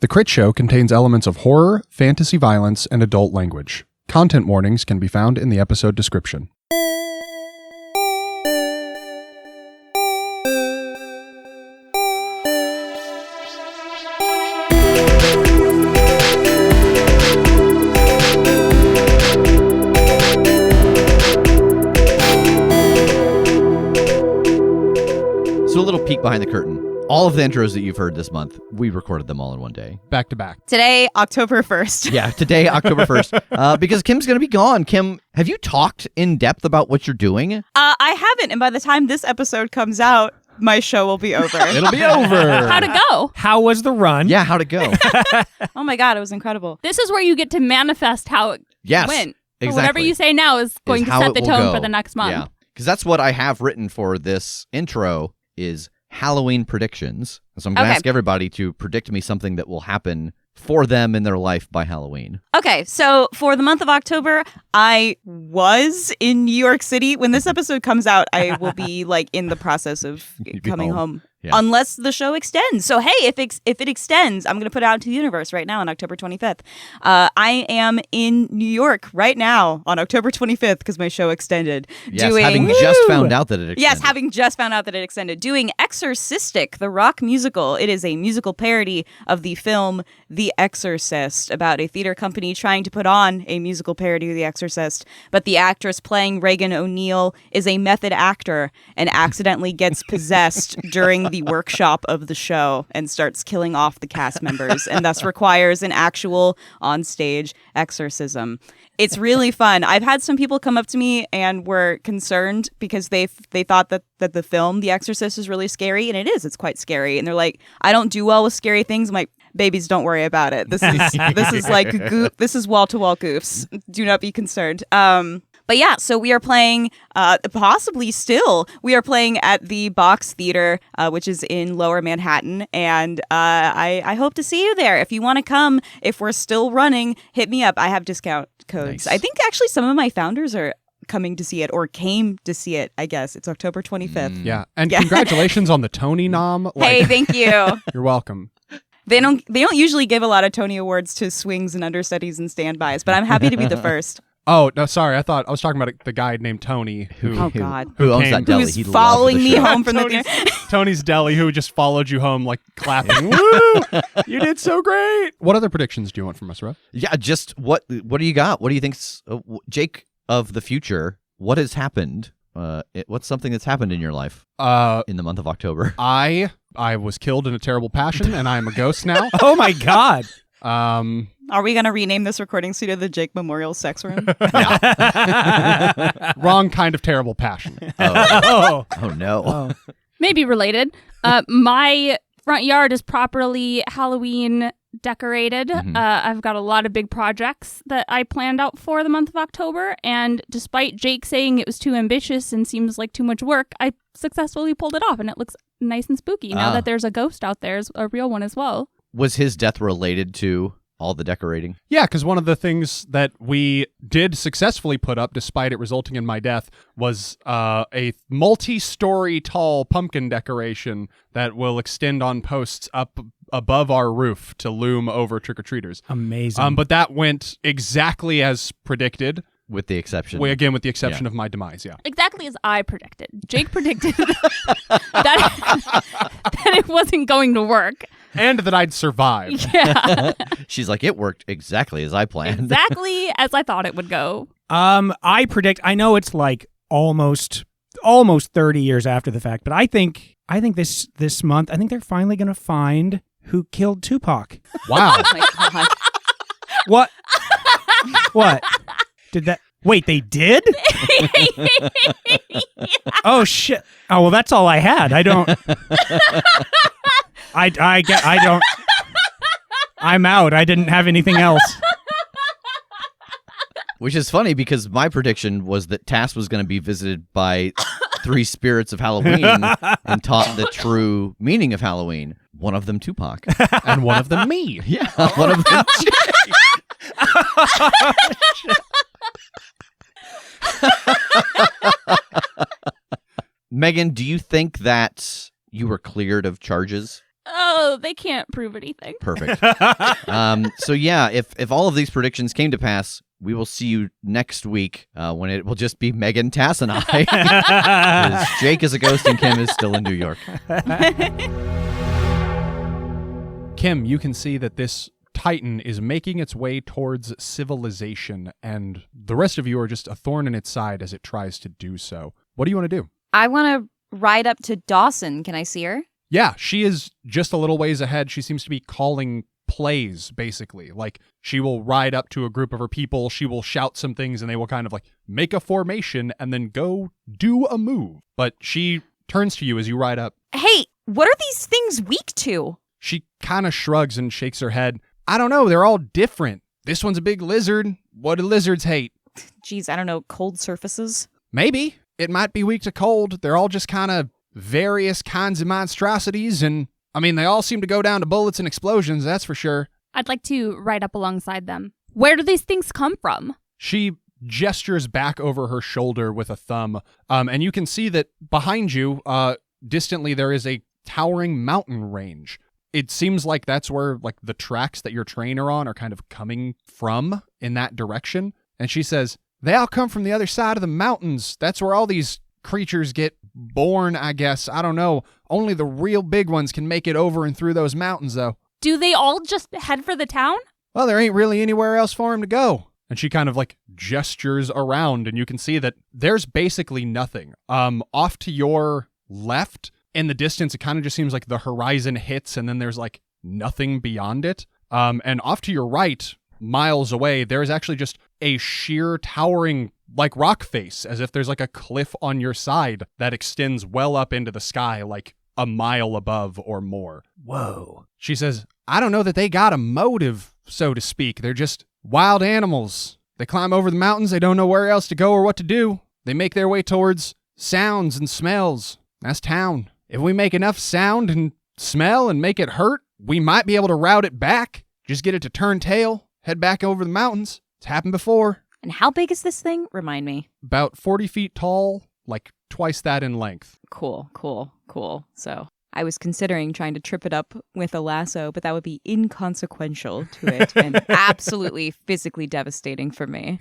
The Critshow contains elements of horror, fantasy violence, and adult language. Content warnings can be found in the episode description. So a little peek behind the curtain. All of the intros that you've heard this month, we recorded them all in one day. Back to back. Today, October 1st. Yeah, today, October 1st, because Kim's going to be gone. Kim, have you talked in depth about what you're doing? I haven't, and by the time this episode comes out, my show will be over. It'll be over. How'd it go? How was the run? Yeah, how'd it go? Oh my God, it was incredible. This is where you get to manifest how it Yes, went. exactly. Whatever you say now is going to how set it the will tone go. for the next month. Yeah, because that's what I have written for this intro is Halloween predictions. So I'm going to ask everybody to predict me something that will happen for them in their life by Halloween. Okay, so for the month of October, I was in New York City. When this episode comes out, I will be in the process of coming home. Yeah. Unless the show extends. So, hey, if it extends, I'm going to put it out into the universe right now on October 25th. I am in New York right now on October 25th because my show extended. Yes, having just found out that it extended. Yes, having just found out that it extended. Doing Exorcistic, the rock musical. It is a musical parody of the film The Exorcist, about a theater company trying to put on a musical parody of The Exorcist, but the actress playing Reagan O'Neill is a method actor and accidentally gets possessed during the workshop of the show and starts killing off the cast members and thus requires an actual on-stage exorcism. It's really fun. I've had some people come up to me and were concerned because they thought that the film The Exorcist is really scary, and it is. It's quite scary. And they're like, I don't do well with scary things. I'm like, babies, don't worry about it. This is this is wall-to-wall goofs. Do not be concerned. But yeah, so we are playing, we are playing at the Box Theater, which is in Lower Manhattan, and I hope to see you there. If you want to come, if we're still running, hit me up. I have discount codes. Nice. I think actually some of my founders are coming to see it or came to see it, I guess. It's October 25th. Yeah, and congratulations on the Tony nom. Hey, thank you. You're welcome. They don't usually give a lot of Tony Awards to swings and understudies and standbys, but I'm happy to be the first. Oh, no, sorry. I was talking about the guy named Tony who owns that deli. Who's He loved following the me show. home from the Tony's Deli, who just followed you home clapping. Woo! You did so great. What other predictions do you want from us, Ruff? Yeah, just what do you got? What do you think's Jake of the future? What has happened? What's something that's happened in your life in the month of October? I was killed in a terrible passion, and I am a ghost now. Oh my God. Are we going to rename this recording studio the Jake Memorial Sex Room? Wrong kind of terrible passion. Oh no. Oh. Maybe related. My front yard is properly Halloween decorated. Mhm. I've got a lot of big projects that I planned out for the month of October, and despite Jake saying it was too ambitious and seems like too much work, I successfully pulled it off, and it looks nice and spooky now that there's a ghost out there, a real one as well. Was his death related to all the decorating? Yeah, because one of the things that we did successfully put up, despite it resulting in my death, was a multi-story tall pumpkin decoration that will extend on posts up above our roof to loom over trick-or-treaters. Amazing. But that went exactly as predicted. With the exception. With the exception of my demise, yeah. Exactly as I predicted. Jake predicted that it wasn't going to work. And that I'd survive. Yeah. She's like, it worked exactly as I planned. Exactly as I thought it would go. I predict, I know it's almost 30 years after the fact, but I think this month, I think they're finally going to find who killed Tupac. Wow. Oh my God. What? What? Did that? Wait, they did? Oh shit! Oh well, that's all I had. I don't. I don't. I'm out. I didn't have anything else. Which is funny because my prediction was that Tass was going to be visited by three spirits of Halloween and taught the true meaning of Halloween. One of them Tupac. And one of them me. Yeah, one of them Megan, do you think that you were cleared of charges? Oh, they can't prove anything. Perfect. So yeah, if all of these predictions came to pass, we will see you next week when it will just be Megan, Tass, and I. 'Cause Jake is a ghost and Kim is still in New York. Kim, you can see that this Titan is making its way towards civilization, and the rest of you are just a thorn in its side as it tries to do so. What do you want to do? I want to ride up to Dawson. Can I see her? Yeah, she is just a little ways ahead. She seems to be calling plays, basically. Like, she will ride up to a group of her people, she will shout some things, and they will kind of like make a formation and then go do a move. But she turns to you as you ride up. Hey, what are these things weak to? She kind of shrugs and shakes her head. I don't know, they're all different. This one's a big lizard. What do lizards hate? Geez, I don't know, cold surfaces? Maybe. It might be weak to cold. They're all just kind of various kinds of monstrosities, and I mean, they all seem to go down to bullets and explosions, that's for sure. I'd like to ride up alongside them. Where do these things come from? She gestures back over her shoulder with a thumb, and you can see that behind you, distantly, there is a towering mountain range. It seems like that's where like the tracks that your train are on are kind of coming from in that direction. And she says, they all come from the other side of the mountains. That's where all these creatures get born, I guess. I don't know. Only the real big ones can make it over and through those mountains, though. Do they all just head for the town? Well, there ain't really anywhere else for them to go. And she kind of like gestures around, and you can see that there's basically nothing. Off to your left, in the distance, it kind of just seems like the horizon hits, and then there's like nothing beyond it. And off to your right, miles away, there's actually just a sheer towering like rock face, as if there's like a cliff on your side that extends well up into the sky, like a mile above or more. Whoa. She says, I don't know that they got a motive, so to speak. They're just wild animals. They climb over the mountains. They don't know where else to go or what to do. They make their way towards sounds and smells. That's town. If we make enough sound and smell and make it hurt, we might be able to route it back. Just get it to turn tail, head back over the mountains. It's happened before. And how big is this thing? Remind me. About 40 feet tall, like twice that in length. Cool. So I was considering trying to trip it up with a lasso, but that would be inconsequential to it and absolutely physically devastating for me.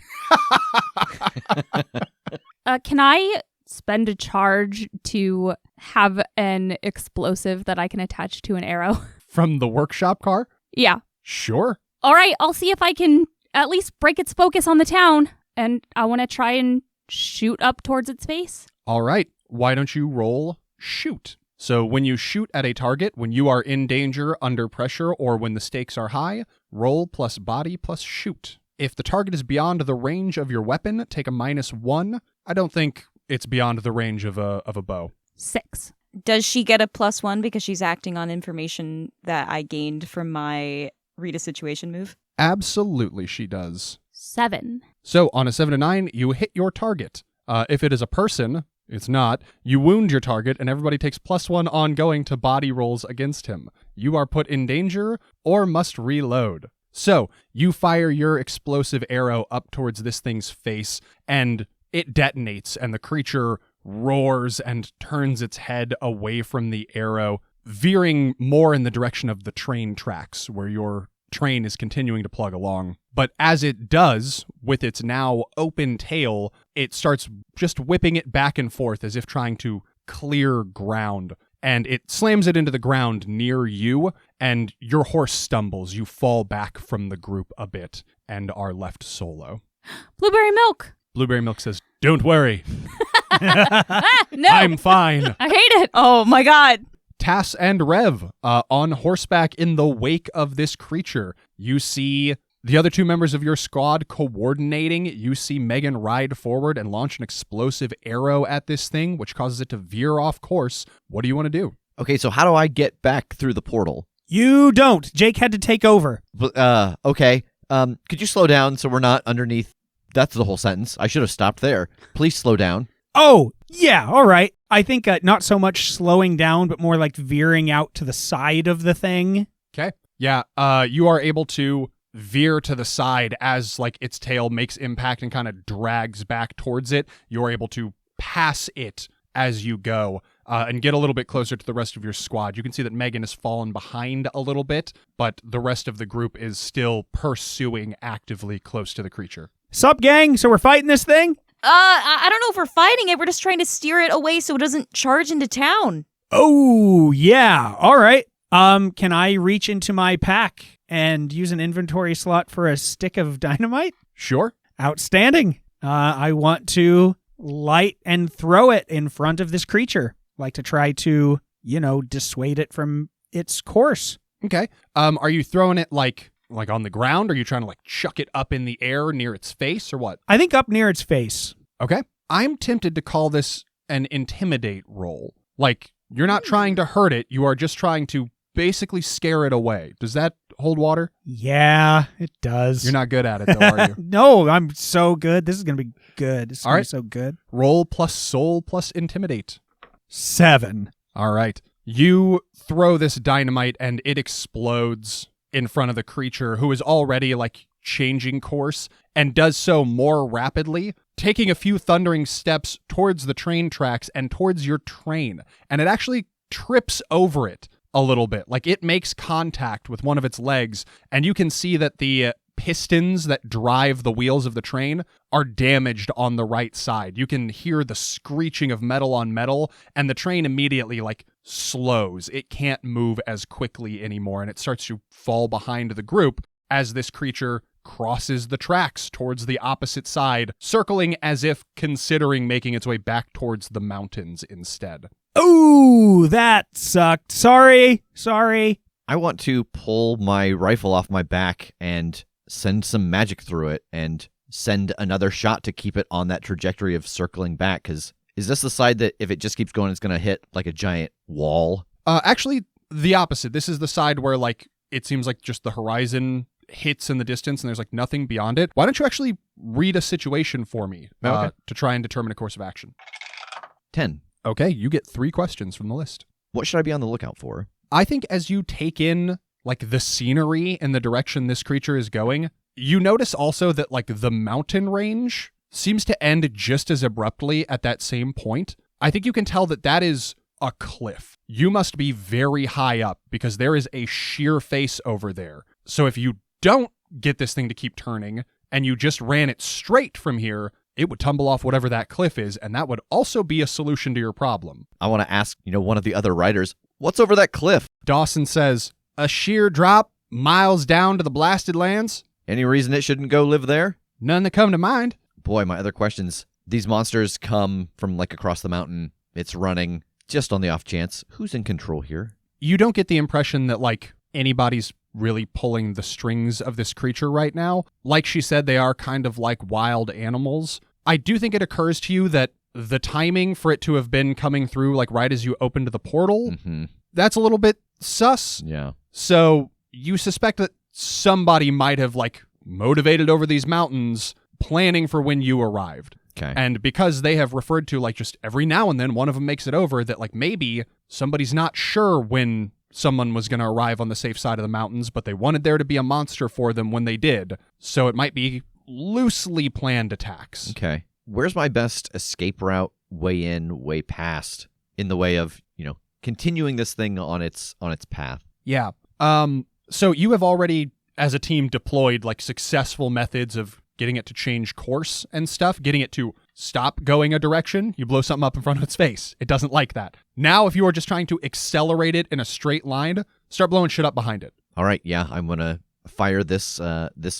Can I spend a charge to have an explosive that I can attach to an arrow? From the workshop car? Yeah. Sure. All right, I'll see if I can at least break its focus on the town, and I want to try and shoot up towards its face. All right. Why don't you roll shoot? So when you shoot at a target, when you are in danger, under pressure, or when the stakes are high, roll plus body plus shoot. If the target is beyond the range of your weapon, take a -1. I don't think it's beyond the range of a bow. 6. Does she get a +1 because she's acting on information that I gained from my read a situation move? Absolutely, she does. 7. So on a 7 to 9, you hit your target. If it is a person, it's not. You wound your target, and everybody takes +1 ongoing to body rolls against him. You are put in danger or must reload. So you fire your explosive arrow up towards this thing's face, and it detonates, and the creature roars and turns its head away from the arrow, veering more in the direction of the train tracks, where your train is continuing to plug along. But as it does, with its now open tail, it starts just whipping it back and forth as if trying to clear ground. And it slams it into the ground near you, and your horse stumbles. You fall back from the group a bit and are left solo. Blueberry milk! Blueberry Milk says, don't worry. No! I'm fine. I hate it! Oh my god! Tass and Rev on horseback in the wake of this creature. You see the other two members of your squad coordinating. You see Megan ride forward and launch an explosive arrow at this thing, which causes it to veer off course. What do you want to do? Okay, so how do I get back through the portal? You don't. Jake had to take over. Okay. Could you slow down so we're not underneath? That's the whole sentence. I should have stopped there. Please slow down. Oh, yeah, all right. I think not so much slowing down, but more like veering out to the side of the thing. Okay. Yeah, you are able to veer to the side as like its tail makes impact and kind of drags back towards it. You're able to pass it as you go. and get a little bit closer to the rest of your squad. You can see that Megan has fallen behind a little bit, but the rest of the group is still pursuing actively close to the creature. Sup, gang? So we're fighting this thing? I don't know if we're fighting it. We're just trying to steer it away so it doesn't charge into town. Oh, yeah. All right. Can I reach into my pack and use an inventory slot for a stick of dynamite? Sure. Outstanding. I want to light and throw it in front of this creature. Like to try to, dissuade it from its course. Okay. Are you throwing it like on the ground? Or are you trying to chuck it up in the air near its face or what? I think up near its face. Okay. I'm tempted to call this an intimidate roll. You're not trying to hurt it. You are just trying to basically scare it away. Does that hold water? Yeah, it does. You're not good at it, though, are you? No, I'm so good. This is going to be good. This is All going to right. be so good. Roll plus soul plus intimidate. 7. All right. You throw this dynamite and it explodes in front of the creature, who is already changing course and does so more rapidly, taking a few thundering steps towards the train tracks and towards your train. And it actually trips over it a little bit. It makes contact with one of its legs, and you can see that the pistons that drive the wheels of the train are damaged on the right side. You can hear the screeching of metal on metal, and the train immediately slows. It can't move as quickly anymore, and it starts to fall behind the group as this creature crosses the tracks towards the opposite side, circling as if considering making its way back towards the mountains instead. Ooh, that sucked. Sorry. I want to pull my rifle off my back and send some magic through it and send another shot to keep it on that trajectory of circling back. Because is this the side that if it just keeps going, it's going to hit a giant wall? Actually, the opposite. This is the side where it seems like just the horizon hits in the distance and there's nothing beyond it. Why don't you actually read a situation for me Okay. to try and determine a course of action? 10. Okay, you get 3 questions from the list. What should I be on the lookout for? I think as you take in the scenery and the direction this creature is going, you notice also that the mountain range seems to end just as abruptly at that same point. I think you can tell that is a cliff. You must be very high up because there is a sheer face over there. So if you don't get this thing to keep turning and you just ran it straight from here, it would tumble off whatever that cliff is, and that would also be a solution to your problem. I want to ask, one of the other riders, what's over that cliff? Dawson says, a sheer drop miles down to the blasted lands? Any reason it shouldn't go live there? None that come to mind. Boy, my other questions. These monsters come from across the mountain. It's running. Just on the off chance, who's in control here? You don't get the impression that anybody's really pulling the strings of this creature right now. Like she said, they are kind of like wild animals. I do think it occurs to you that the timing for it to have been coming through right as you opened the portal, that's a little bit sus. Yeah. So you suspect that somebody might have motivated over these mountains planning for when you arrived. Okay. And because they have referred to just every now and then one of them makes it over, that maybe somebody's not sure when someone was going to arrive on the safe side of the mountains, but they wanted there to be a monster for them when they did. So it might be loosely planned attacks. Okay. Where's my best escape route, way in, way past, in the way of, continuing this thing on its path? Yeah. So you have already, as a team, deployed successful methods of getting it to change course and stuff, getting it to stop going a direction. You blow something up in front of its face. It doesn't like that. Now, if you are just trying to accelerate it in a straight line, start blowing shit up behind it. All right, yeah, I'm going to fire this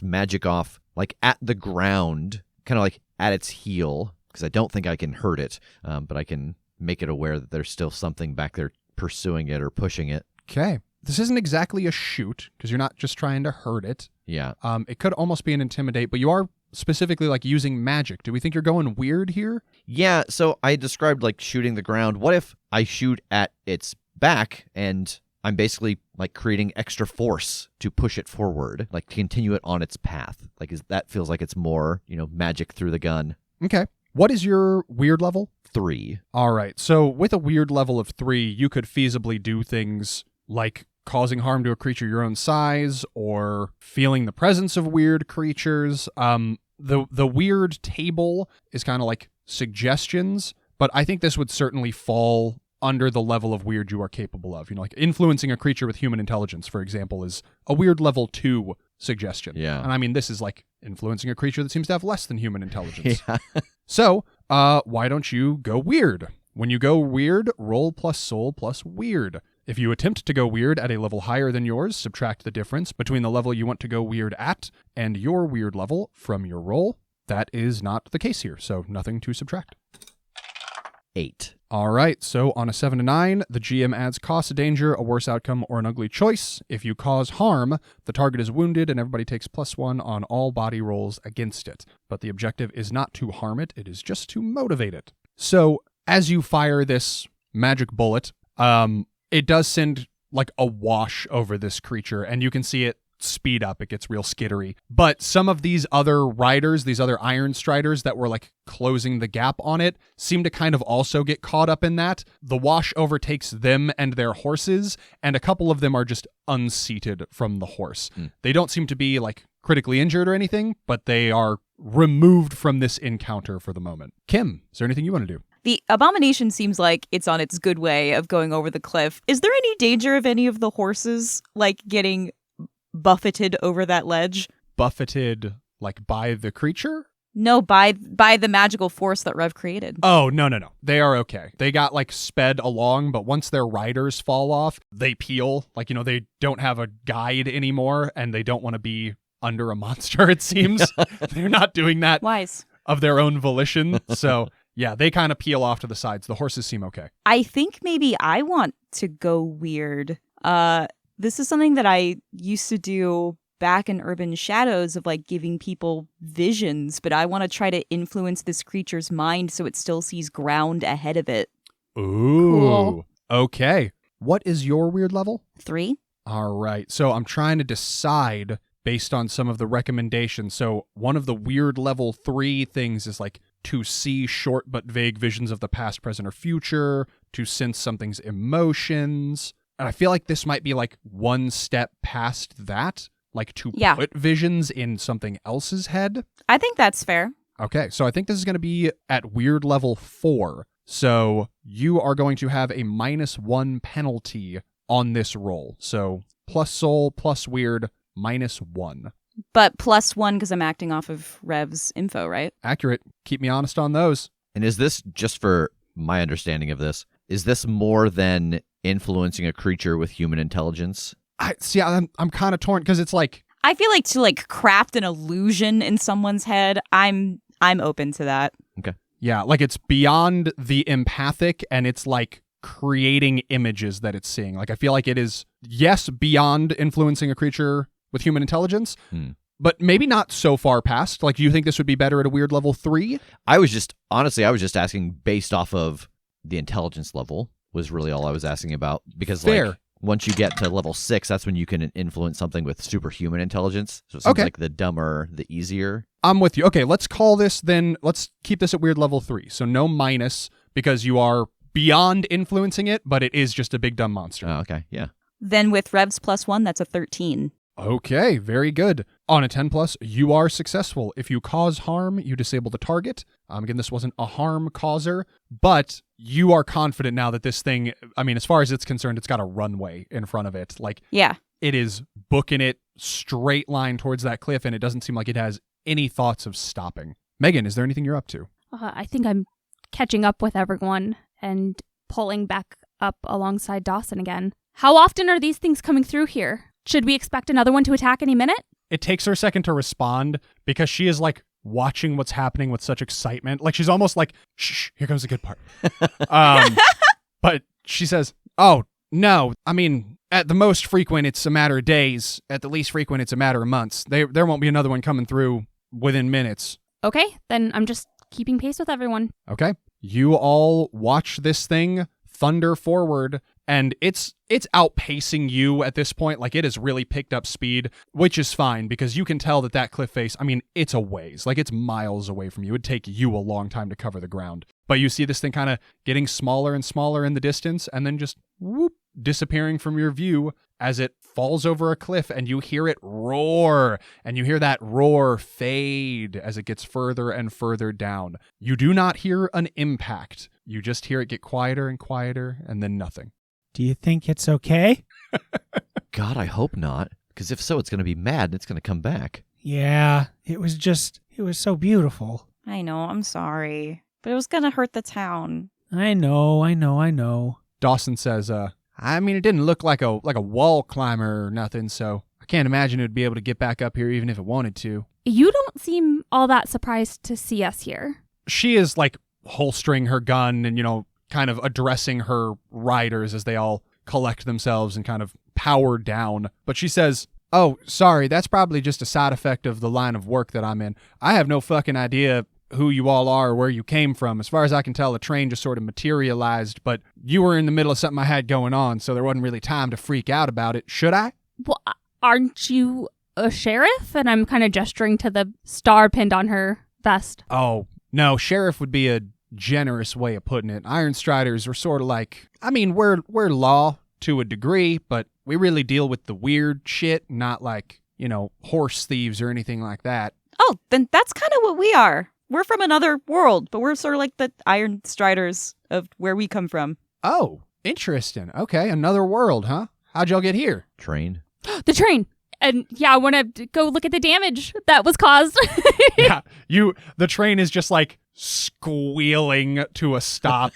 magic off at the ground, kind of at its heel, because I don't think I can hurt it, but I can make it aware that there's still something back there pursuing it or pushing it. Okay. This isn't exactly a shoot, because you're not just trying to hurt it. Yeah. It could almost be an intimidate, but you are specifically using magic. Do we think you're going weird here? Yeah, so I described shooting the ground. What if I shoot at its back and I'm basically creating extra force to push it forward, to continue it on its path? That feels like it's more, magic through the gun. Okay. What is your weird level? 3. All right. So with a weird level of 3, you could feasibly do things like causing harm to a creature your own size or feeling the presence of weird creatures. The weird table is kind of suggestions, but I think this would certainly fall under the level of weird you are capable of. Like influencing a creature with human intelligence, for example, is a weird level 2 suggestion. Yeah. And I mean, this is like influencing a creature that seems to have less than human intelligence. Yeah. So, why don't you go weird? When you go weird, roll plus soul plus weird. If you attempt to go weird at a level higher than yours, subtract the difference between the level you want to go weird at and your weird level from your roll. That is not the case here, so nothing to subtract. 8. All right, so on a 7 to 9, the GM adds cost, danger, a worse outcome, or an ugly choice. If you cause harm, the target is wounded and everybody takes +1 on all body rolls against it. But the objective is not to harm it, it is just to motivate it. So as you fire this magic bullet, it does send like a wash over this creature, and you can see it speed up. It gets real skittery. But some of these other riders, these other Iron Striders that were like closing the gap on it, seem to kind of also get caught up in that. The wash overtakes them and their horses, and a couple of them are just unseated from the horse. They don't seem to be like critically injured or anything, but they are removed from this encounter for the moment. Kim, is there anything you want to do? The abomination seems like it's on its good way of going over the cliff. Is there any danger of any of the horses like getting buffeted over that ledge? Buffeted like by the creature? No, by the magical force that Rev created. Oh, no. They are okay. They got like sped along, but once their riders fall off, they peel. Like, they don't have a guide anymore, and they don't want to be under a monster, it seems. They're not doing that Wise. of their own volition. So, yeah, they kind of peel off to the sides. The horses seem okay. I think maybe I want to go weird. This is something that I used to do back in Urban Shadows of like giving people visions, but I want to try to influence this creature's mind so it still sees ground ahead of it. Ooh. Cool. Okay. What is your weird level? 3. All right. So I'm trying to decide based on some of the recommendations. So one of the weird level 3 things is like to see short but vague visions of the past, present, or future, to sense something's emotions. And I feel like this might be like one step past that, like to put visions in something else's head. I think that's fair. Okay, so I think this is going to be at weird level 4. So you are going to have a -1 penalty on this roll. So plus soul, plus weird, -1. But +1 because I'm acting off of Rev's info, right? Accurate. Keep me honest on those. And is this, just for my understanding of this, is this more than influencing a creature with human intelligence? I'm kind of torn because it's like, I feel like to like craft an illusion in someone's head, I'm open to that. Okay. Yeah, like it's beyond the empathic, and it's like creating images that it's seeing. Like I feel like it is, yes, beyond influencing a creature with human intelligence, but maybe not so far past. Like, do you think this would be better at a weird level 3? I was just asking based off of the intelligence level was really all I was asking about, because Fair. Like once you get to level 6, that's when you can influence something with superhuman intelligence. So it seems like the dumber, the easier. I'm with you. Okay, let's call this then, let's keep this at weird level 3. So no minus, because you are beyond influencing it, but it is just a big dumb monster. Oh, okay, yeah. Then with Rev's +1, that's a 13. Okay, very good. On a 10+, you are successful. If you cause harm, you disable the target. Again, this wasn't a harm causer, but you are confident now that this thing, I mean, as far as it's concerned, it's got a runway in front of it. Like, Yeah. it is booking it straight line towards that cliff, and it doesn't seem like it has any thoughts of stopping. Megan, is there anything you're up to? I think I'm catching up with everyone and pulling back up alongside Dawson again. How often are these things coming through here? Should we expect another one to attack any minute? It takes her a second to respond because she is like watching what's happening with such excitement. Like she's almost like, shh, here comes the good part. But she says, oh, no, I mean, at the most frequent, it's a matter of days. At the least frequent, it's a matter of months. There won't be another one coming through within minutes. Okay, then I'm just keeping pace with everyone. Okay. You all watch this thing thunder forward, and it's outpacing you at this point. Like, it has really picked up speed, which is fine because you can tell that cliff face, I mean, it's a ways. Like, it's miles away from you. It'd take you a long time to cover the ground. But you see this thing kind of getting smaller and smaller in the distance, and then just whoop, disappearing from your view as it falls over a cliff, and you hear it roar, and you hear that roar fade as it gets further and further down. You do not hear an impact. You just hear it get quieter and quieter, and then nothing. Do you think it's okay? God, I hope not. Because if so, it's going to be mad and it's going to come back. Yeah, it was so beautiful. I know, I'm sorry. But it was gonna hurt the town. I know. Dawson says, I mean, it didn't look like a wall climber or nothing, so I can't imagine it would be able to get back up here even if it wanted to. You don't seem all that surprised to see us here. She is, like, holstering her gun and, kind of addressing her riders as they all collect themselves and kind of power down. But she says, oh, sorry, that's probably just a side effect of the line of work that I'm in. I have no fucking idea who you all are or where you came from. As far as I can tell, the train just sort of materialized, but you were in the middle of something I had going on, so there wasn't really time to freak out about it. Should I? Well, aren't you a sheriff? And I'm kind of gesturing to the star pinned on her vest. Oh, no, sheriff would be a generous way of putting it. Iron Striders are sort of like, I mean, we're law to a degree, but we really deal with the weird shit, not like, horse thieves or anything like that. Oh, then that's kind of what we are. We're from another world, but we're sort of like the Iron Striders of where we come from. Oh, interesting. Okay, another world, huh? How'd y'all get here? Train. The train. And yeah, I want to go look at the damage that was caused. Yeah, the train is just like squealing to a stop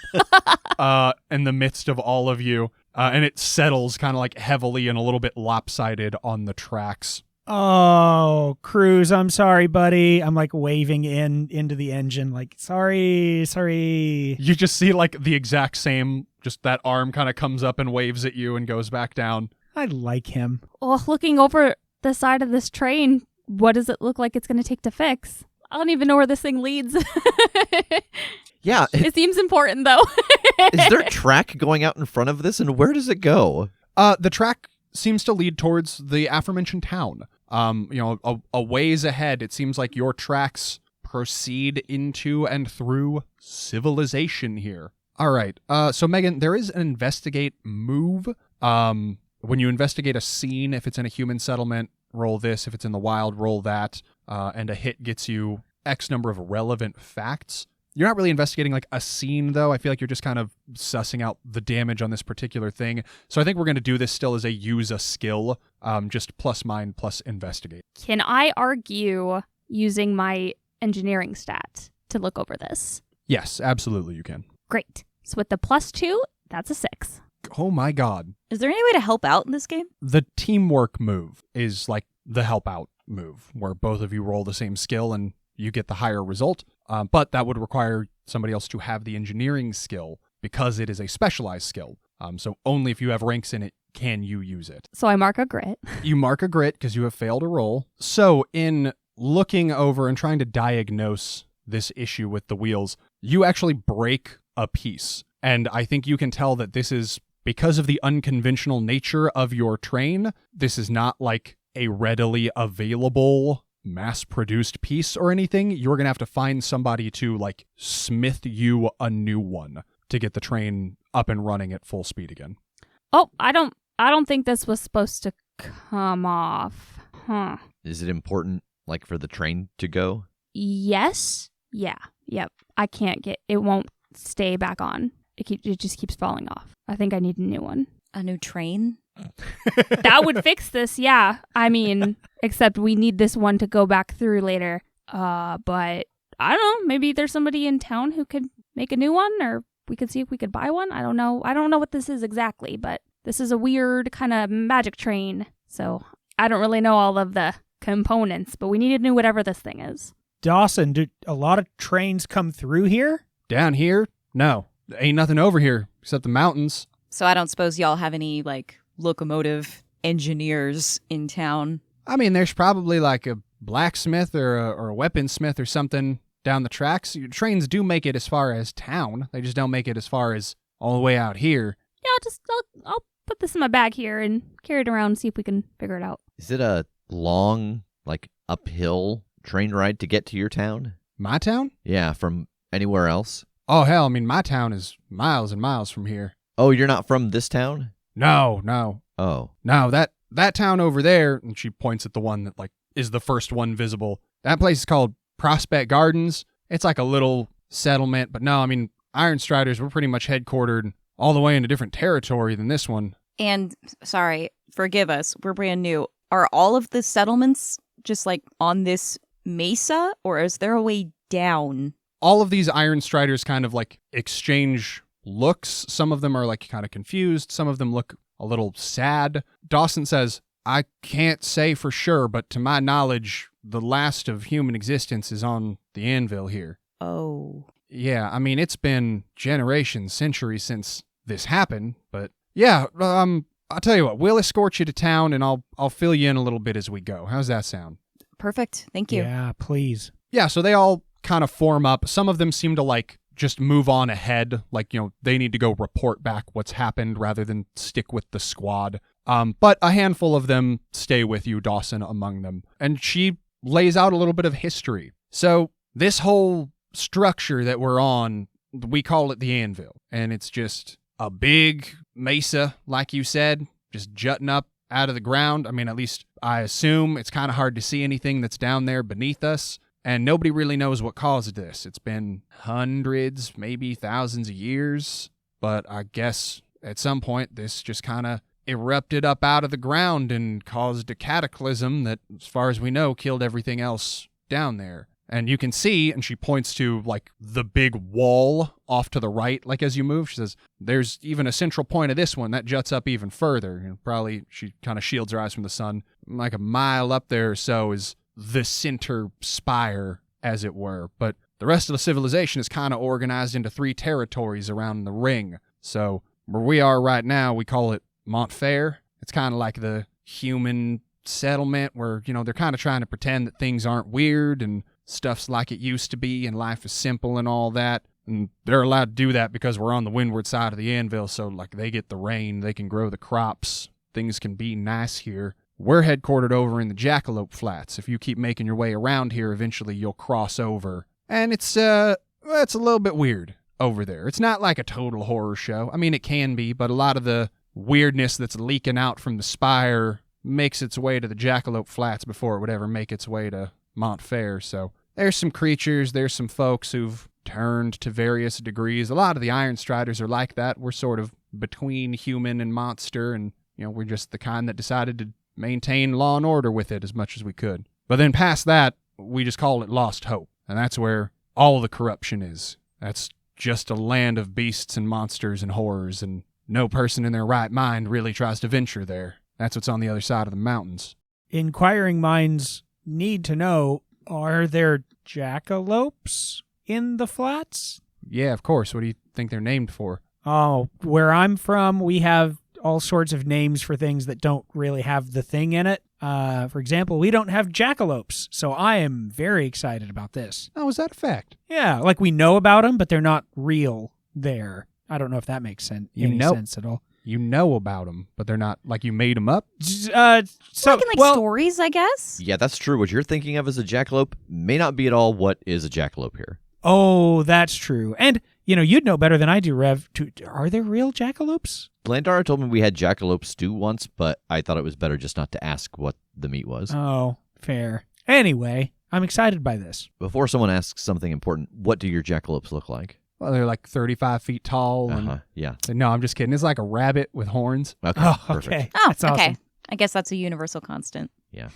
in the midst of all of you. And it settles kind of like heavily and a little bit lopsided on the tracks. Oh, Cruz, I'm sorry, buddy. I'm like waving into the engine like, sorry. You just see like the exact same, just that arm kind of comes up and waves at you and goes back down. I like him. Well, looking over the side of this train, what does it look like it's going to take to fix? I don't even know where this thing leads. Yeah. It seems important, though. Is there a track going out in front of this, and where does it go? The track seems to lead towards the aforementioned town. A ways ahead, it seems like your tracks proceed into and through civilization here. All right. So Megan, there is an investigate move. When you investigate a scene, if it's in a human settlement, roll this. If it's in the wild, roll that. And a hit gets you X number of relevant facts. You're not really investigating like a scene, though. I feel like you're just kind of sussing out the damage on this particular thing. So I think we're going to do this still as a use a skill, just plus mind plus investigate. Can I argue using my engineering stat to look over this? Yes, absolutely you can. Great. So with the +2, that's a 6. Oh my God. Is there any way to help out in this game? The teamwork move is like the help out move, where both of you roll the same skill and you get the higher result. But that would require somebody else to have the engineering skill because it is a specialized skill. So only if you have ranks in it can you use it. So I mark a grit. You mark a grit because you have failed a roll. So in looking over and trying to diagnose this issue with the wheels, you actually break a piece. And I think you can tell that this is because of the unconventional nature of your train. This is not like a readily available mass-produced piece or anything. You're going to have to find somebody to like smith you a new one to get the train up and running at full speed again. Oh, I don't think this was supposed to come off. Huh. Is it important, like, for the train to go? Yes. Yeah. Yep. I can't get it. Won't stay back on. It just keeps falling off. I think I need a new one. A new train? That would fix this, yeah. I mean, except we need this one to go back through later. But I don't know. Maybe there's somebody in town who could make a new one, or we could see if we could buy one. I don't know. I don't know what this is exactly, but this is a weird kind of magic train. So I don't really know all of the components, but we need to know whatever this thing is. Dawson, do a lot of trains come through here? Down here? No. There ain't nothing over here except the mountains. So I don't suppose y'all have any, like, locomotive engineers in town? I mean, there's probably like a blacksmith or a weaponsmith or something down the tracks. Your trains do make it as far as town. They just don't make it as far as all the way out here. Yeah, I'll put this in my bag here and carry it around and see if we can figure it out. Is it a long, like, uphill train ride to get to your town? My town? Yeah, from anywhere else? Oh, hell, I mean, my town is miles and miles from here. Oh, you're not from this town? No. Oh. No, that town over there, and she points at the one that like is the first one visible. That place is called Prospect Gardens. It's like a little settlement, but no, I mean, Iron Striders were pretty much headquartered all the way in a different territory than this one. And sorry, forgive us, we're brand new. Are all of the settlements just like on this mesa, or is there a way down? All of these Iron Striders kind of like exchange looks. Some of them are like kind of confused. Some of them look a little sad. Dawson says, I can't say for sure, but to my knowledge, the last of human existence is on the anvil here. Oh. Yeah, I mean, it's been generations, centuries since this happened, but yeah, I'll tell you what, we'll escort you to town and I'll fill you in a little bit as we go. How's that sound? Perfect. Thank you. Yeah, please. Yeah, so they all kind of form up. Some of them seem to like just move on ahead, like, they need to go report back what's happened rather than stick with the squad. But a handful of them stay with you, Dawson among them. And she lays out a little bit of history. So this whole structure that we're on, we call it the Anvil. And it's just a big mesa, like you said, just jutting up out of the ground. I mean, at least I assume it's kind of hard to see anything that's down there beneath us. And nobody really knows what caused this. It's been hundreds, maybe thousands of years. But I guess at some point, this just kind of erupted up out of the ground and caused a cataclysm that, as far as we know, killed everything else down there. And you can see, and she points to, like, the big wall off to the right, like, as you move. She says, there's even a central point of this one that juts up even further. And probably, she kind of shields her eyes from the sun. Like a mile up there or so is the center spire, as it were. But the rest of the civilization is kind of organized into 3 territories around the ring. So where we are right now, we call it Montfair. It's kind of like the human settlement where, they're kind of trying to pretend that things aren't weird and stuff's like it used to be and life is simple and all that. And they're allowed to do that because we're on the windward side of the anvil, so like they get the rain, they can grow the crops, things can be nice here. We're headquartered over in the Jackalope Flats. If you keep making your way around here, eventually you'll cross over. And it's a little bit weird over there. It's not like a total horror show. I mean, it can be, but a lot of the weirdness that's leaking out from the spire makes its way to the Jackalope Flats before it would ever make its way to Montfair. So there's some creatures, there's some folks who've turned to various degrees. A lot of the Iron Striders are like that. We're sort of between human and monster, and we're just the kind that decided to maintain law and order with it as much as we could. But then past that, we just call it Lost Hope, and that's where all the corruption is. That's just a land of beasts and monsters and horrors, and no person in their right mind really tries to venture there. That's what's on the other side of the mountains. Inquiring minds need to know, are there jackalopes in the flats? Yeah, of course. What do you think they're named for? Oh, where I'm from, we have all sorts of names for things that don't really have the thing in it. For example, we don't have jackalopes, so I am very excited about this. Oh, is that a fact? Yeah, like we know about them, but they're not real there. I don't know if that makes sense at all. You know about them, but they're not like you made them up? Stories, I guess? Yeah, that's true. What you're thinking of as a jackalope may not be at all what is a jackalope here. Oh, that's true. And, you'd know better than I do, Rev. Are there real jackalopes? Landara told me we had jackalope stew once, but I thought it was better just not to ask what the meat was. Oh, fair. Anyway, I'm excited by this. Before someone asks something important, what do your jackalopes look like? Well, they're like 35 feet tall. Yeah. No, I'm just kidding. It's like a rabbit with horns. Okay. Oh, Perfect. okay. Oh, That's awesome. okay. I guess that's a universal constant. Yeah.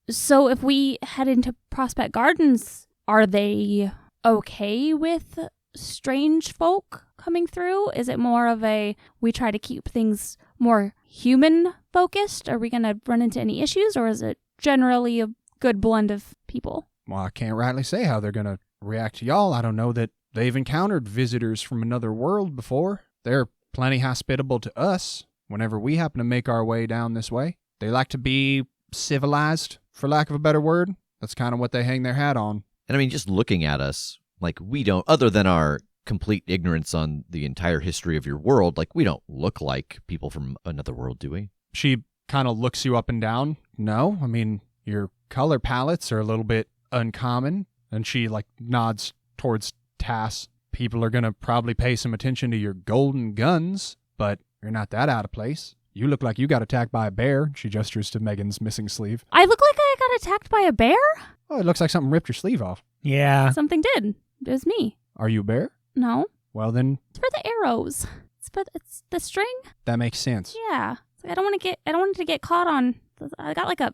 So if we head into Prospect Gardens, are they okay with strange folk coming through? Is it more of we try to keep things more human focused? Are we going to run into any issues, or is it generally a good blend of people? Well, I can't rightly say how they're going to react to y'all. I don't know that they've encountered visitors from another world before. They're plenty hospitable to us whenever we happen to make our way down this way. They like to be civilized, for lack of a better word. That's kind of what they hang their hat on. And I mean, just looking at us, like we don't, other than our complete ignorance on the entire history of your world, like we don't look like people from another world, do we? She kind of looks you up and down. No, I mean, your color palettes are a little bit uncommon. And she nods towards Tass. People are going to probably pay some attention to your golden guns, but You're not that out of place. You look like you got attacked by a bear. She gestures to Megan's missing sleeve. I look like I got attacked by a bear? Oh, it looks like something ripped your sleeve off. Yeah. Something did. It was me. Are you a bear? No. Well, then It's for the arrows. It's the string. that makes sense. Yeah. I don't want it to get caught on. I got like a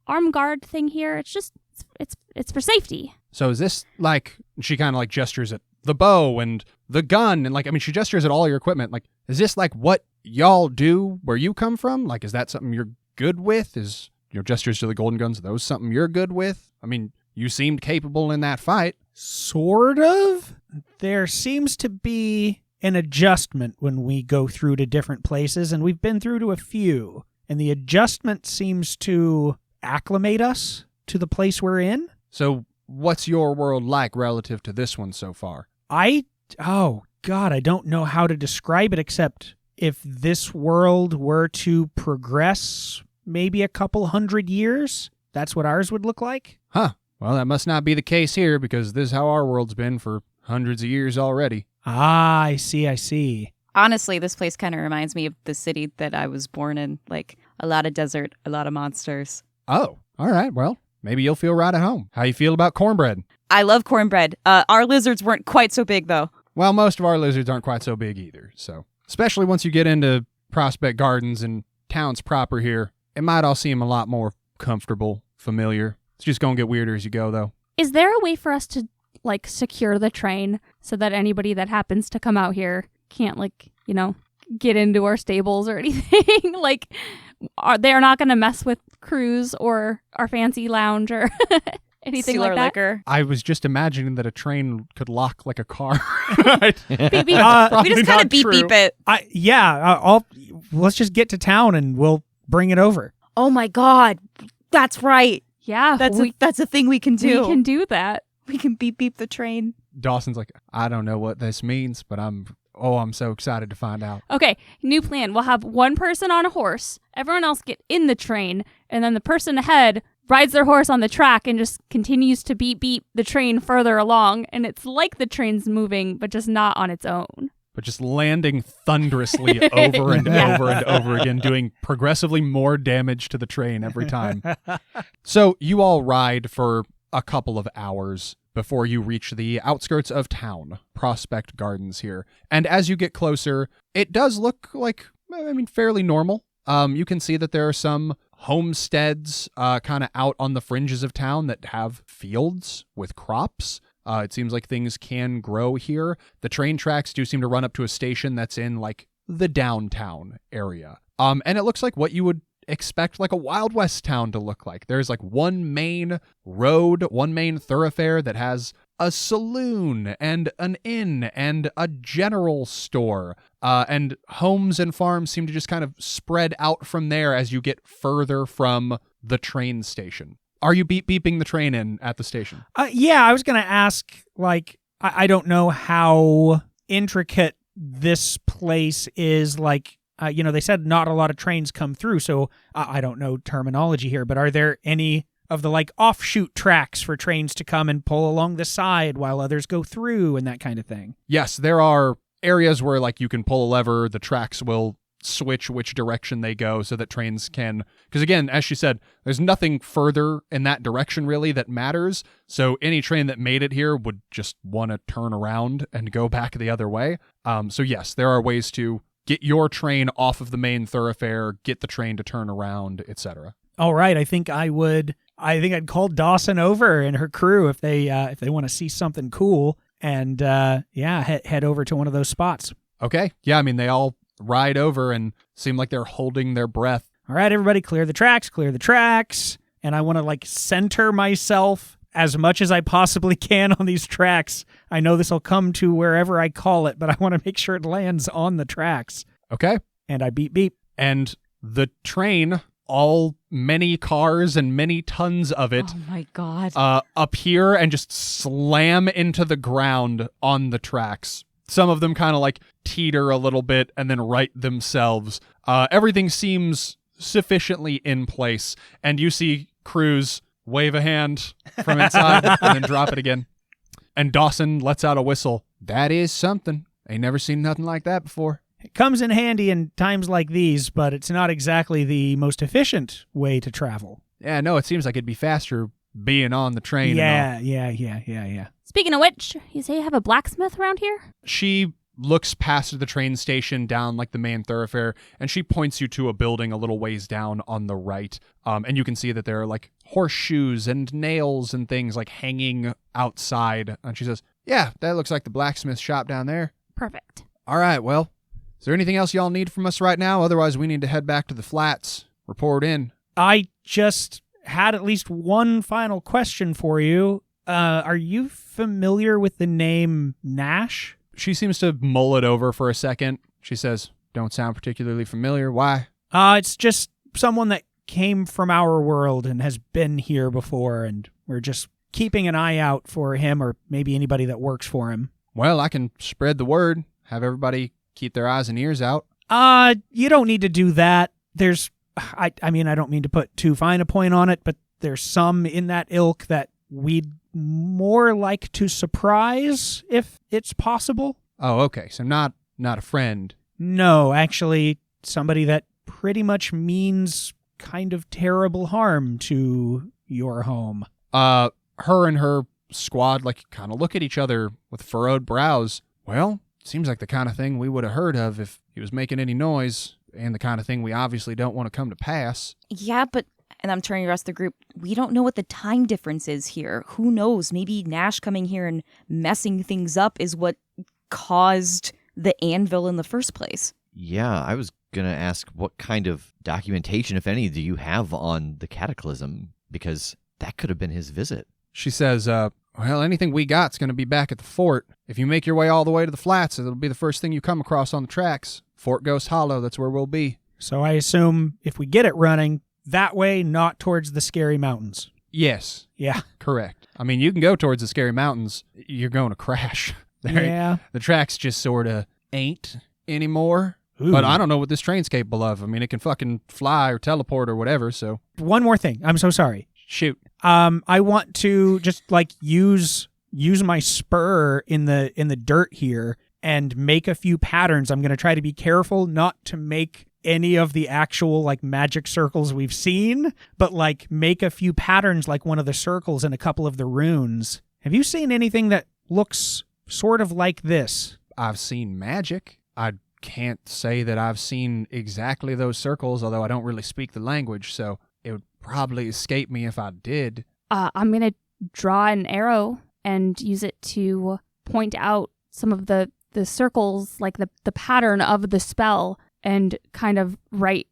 arm guard thing here. It's just it's for safety. So is this like, she kind of like gestures at the bow and the gun and like, I mean, she gestures at all your equipment. Like, is this like what y'all do where you come from? Like, is that something you're good with? Is your gestures to the golden guns, are those something you're good with? I mean, you seemed capable in that fight. Sort of. There seems to be an adjustment when we go through to different places, and we've been through to a few. And the adjustment seems to acclimate us to the place we're in. So what's your world like relative to this one so far? Oh, God, I don't know how to describe it except if this world were to progress maybe a couple 100 years, that's what ours would look like. Huh. Well, that must not be the case here because this is how our world's been for hundreds of years already. Ah, I see. Honestly, this place kind of reminds me of the city that I was born in. Like, a lot of desert, a lot of monsters. Oh, all right. Well, maybe you'll feel right at home. How you feel about cornbread? I love cornbread. Our lizards weren't quite so big, though. Well, most of our lizards aren't quite so big either, so. Especially once you get into Prospect Gardens and towns proper here, it might all seem a lot more comfortable, familiar. It's just gonna get weirder as you go, though. Is there a way for us to like secure the train so that anybody that happens to come out here can't get into our stables or anything? Like, they're not going to mess with cruise or our fancy lounge or anything Steal like our that. liquor. I was just imagining that a train could lock like a car. Beep, beep. We just kind of beep it. Let's just get to town and we'll bring it over. Oh my God, that's right. Yeah, That's a thing we can do. We can do that. We can beep the train. Dawson's like, I don't know what this means, but I'm so excited to find out. Okay, new plan. We'll have one person on a horse. Everyone else get in the train, and then the person ahead rides their horse on the track and just continues to beep the train further along. And it's like the train's moving, but just not on its own. But just landing thunderously over and over and over again, doing progressively more damage to the train every time. So you all ride for a couple of hours before you reach the outskirts of town, Prospect Gardens here. And as you get closer, it does look like, fairly normal. You can see that there are some homesteads kind of out on the fringes of town that have fields with crops. It seems like things can grow here. The train tracks do seem to run up to a station that's in like the downtown area. And it looks like what you would expect like a Wild West town to look like. There's like one main road, one main thoroughfare that has a saloon and an inn and a general store. And homes and farms seem to just kind of spread out from there as you get further from the train station. Are you beeping the train in at the station? Yeah, I was going to ask, like, I don't know how intricate this place is. Like, they said not a lot of trains come through, so I don't know terminology here, but are there any of the, like, offshoot tracks for trains to come and pull along the side while others go through and that kind of thing? Yes, there are areas where, like, you can pull a lever, the tracks will switch which direction they go so that trains can, because again, as she said, there's nothing further in that direction really that matters, so any train that made it here would just want to turn around and go back the other way. So yes, there are ways to get your train off of the main thoroughfare, get the train to turn around, etc. All right, I think I'd call Dawson over and her crew if they want to see something cool and head over to one of those spots. Okay, yeah, they all ride over and seem like they're holding their breath. All right, everybody, clear the tracks. And I want to, like, center myself as much as I possibly can on these tracks. I know this will come to wherever I call it, but I want to make sure it lands on the tracks. Okay. And I beep. And the train, all many cars and many tons of it, Oh my God. appear and just slam into the ground on the tracks. Some of them kind of like teeter a little bit and then right themselves. Everything seems sufficiently in place, and you see Cruz wave a hand from inside and then drop it again. And Dawson lets out a whistle. That is something. Ain't never seen nothing like that before. It comes in handy in times like these, but it's not exactly the most efficient way to travel. Yeah, no, it seems like it'd be faster being on the train. Yeah. Speaking of which, you say you have a blacksmith around here? She looks past the train station down like the main thoroughfare, and she points you to a building a little ways down on the right. And you can see that there are like horseshoes and nails and things like hanging outside. And she says, yeah, that looks like the blacksmith shop down there. Perfect. All right, well, is there anything else y'all need from us right now? Otherwise, we need to head back to the flats. Report in. I just had at least one final question for you. Are you familiar with the name Nash? She seems to mull it over for a second. She says, don't sound particularly familiar. Why? It's just someone that came from our world and has been here before, and we're just keeping an eye out for him or maybe anybody that works for him. Well, I can spread the word. Have everybody keep their eyes and ears out. You don't need to do that. I mean, I don't mean to put too fine a point on it, but there's some in that ilk that we'd more like to surprise if it's possible. Oh, okay. So not a friend. No, actually, somebody that pretty much means kind of terrible harm to your home. Her and her squad kind of look at each other with furrowed brows. Well, seems like the kind of thing we would have heard of if he was making any noise, and the kind of thing we obviously don't want to come to pass. Yeah, but, and I'm turning the rest of the group, we don't know what the time difference is here. Who knows? Maybe Nash coming here and messing things up is what caused the anvil in the first place. Yeah, I was going to ask what kind of documentation, if any, do you have on the cataclysm? Because that could have been his visit. She says, well, anything we got's going to be back at the fort. If you make your way all the way to the flats, it'll be the first thing you come across on the tracks. Fort Ghost Hollow, that's where we'll be. So I assume if we get it running, that way, not towards the Scary Mountains. Yes. Yeah. Correct. I mean, you can go towards the Scary Mountains. You're going to crash. Yeah. The tracks just sort of ain't anymore. Ooh. But I don't know what this train's capable of. I mean, it can fucking fly or teleport or whatever, so. One more thing. I'm so sorry. Shoot. I want to just use my spur in the dirt here and make a few patterns. I'm going to try to be careful not to make any of the actual magic circles we've seen, but make a few patterns like one of the circles in a couple of the runes. Have you seen anything that looks sort of like this? I've seen magic. I can't say that I've seen exactly those circles, although I don't really speak the language, so it would probably escape me if I did. I'm going to draw an arrow and use it to point out some of the circles, the pattern of the spell, and kind of write,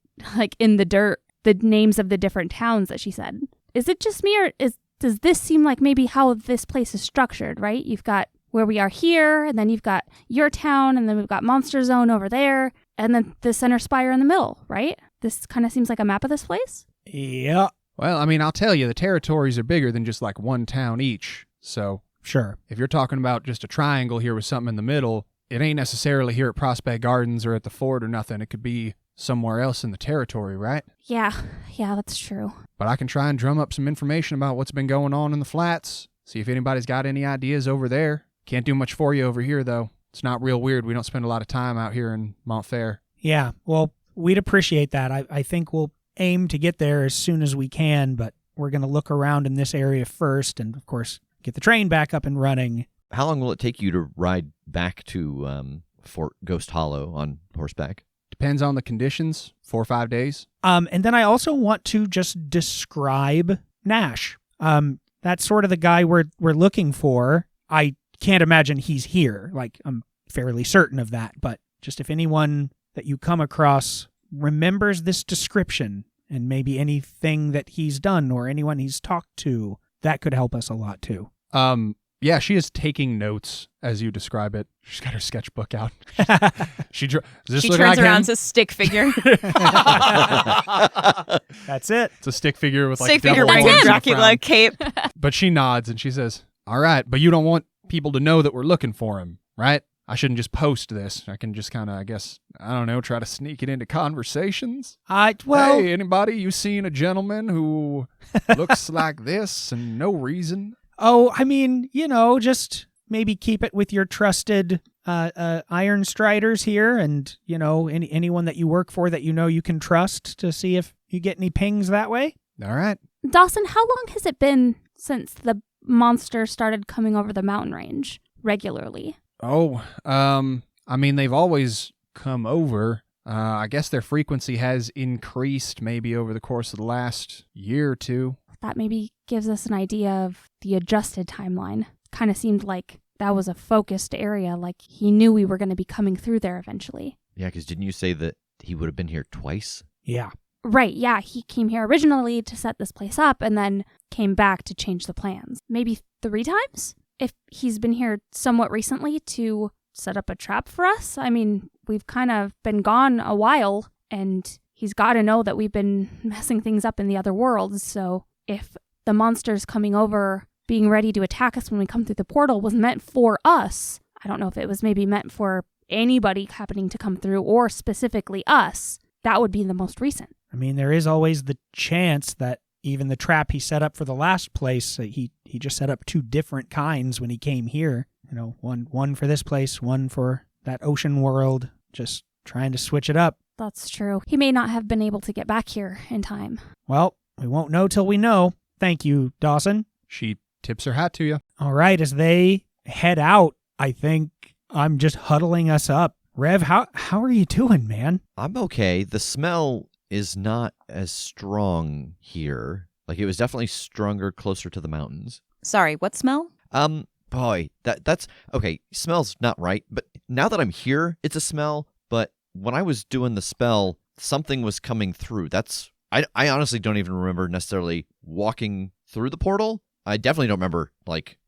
in the dirt, the names of the different towns that she said. Is it just me, or does this seem like maybe how this place is structured, right? You've got where we are here, and then you've got your town, and then we've got Monster Zone over there, and then the center spire in the middle, right? This kind of seems like a map of this place? Yeah. Well, I mean, I'll tell you, the territories are bigger than just one town each, so. Sure. If you're talking about just a triangle here with something in the middle, it ain't necessarily here at Prospect Gardens or at the fort or nothing. It could be somewhere else in the territory, right? Yeah, that's true. But I can try and drum up some information about what's been going on in the flats. See if anybody's got any ideas over there. Can't do much for you over here, though. It's not real weird. We don't spend a lot of time out here in Montfair. Yeah, well, we'd appreciate that. I think we'll aim to get there as soon as we can, but we're going to look around in this area first and, of course, get the train back up and running. How long will it take you to ride back to Fort Ghost Hollow on horseback? Depends on the conditions. 4 or 5 days. And then I also want to just describe Nash. That's sort of the guy we're looking for. I can't imagine he's here. I'm fairly certain of that. But just if anyone that you come across remembers this description and maybe anything that he's done or anyone he's talked to, that could help us a lot too. Yeah, she is taking notes as you describe it. She's got her sketchbook out. She turns around to stick figure. That's it. It's a stick figure with stick devil figure wearing horns a in the Dracula front. cape. But she nods and she says, all right, but you don't want people to know that we're looking for him, right? I shouldn't just post this. I can just kind of, I guess, I don't know, try to sneak it into conversations. Hey, anybody, you seen a gentleman who looks like this and no reason? Oh, I mean, just maybe keep it with your trusted Iron Striders here, and anyone that you work for that you can trust to see if you get any pings that way. All right. Dawson, how long has it been since the monster started coming over the mountain range regularly? Oh, I mean, they've always come over. I guess their frequency has increased maybe over the course of the last year or two. That maybe gives us an idea of the adjusted timeline. Kind of seemed like that was a focused area, like he knew we were going to be coming through there eventually. Yeah, because didn't you say that he would have been here twice? Yeah. Right, yeah, he came here originally to set this place up and then came back to change the plans. Maybe 3 times? If he's been here somewhat recently to set up a trap for us? I mean, we've kind of been gone a while, and he's got to know that we've been messing things up in the other worlds, so if the monster's coming over, being ready to attack us when we come through the portal was meant for us, I don't know if it was maybe meant for anybody happening to come through, or specifically us, that would be the most recent. I mean, there is always the chance that even the trap he set up for the last place, he just set up 2 different kinds when he came here. One for this place, one for that ocean world, just trying to switch it up. That's true. He may not have been able to get back here in time. Well, we won't know till we know. Thank you, Dawson. She tips her hat to you. All right, as they head out, I think I'm just huddling us up. Rev, how are you doing, man? I'm okay. The smell is not as strong here. Like, it was definitely stronger closer to the mountains. Sorry, what smell? Boy, that's okay. Smell's not right, but now that I'm here, it's a smell. But when I was doing the spell, something was coming through. I honestly don't even remember necessarily walking through the portal. I definitely don't remember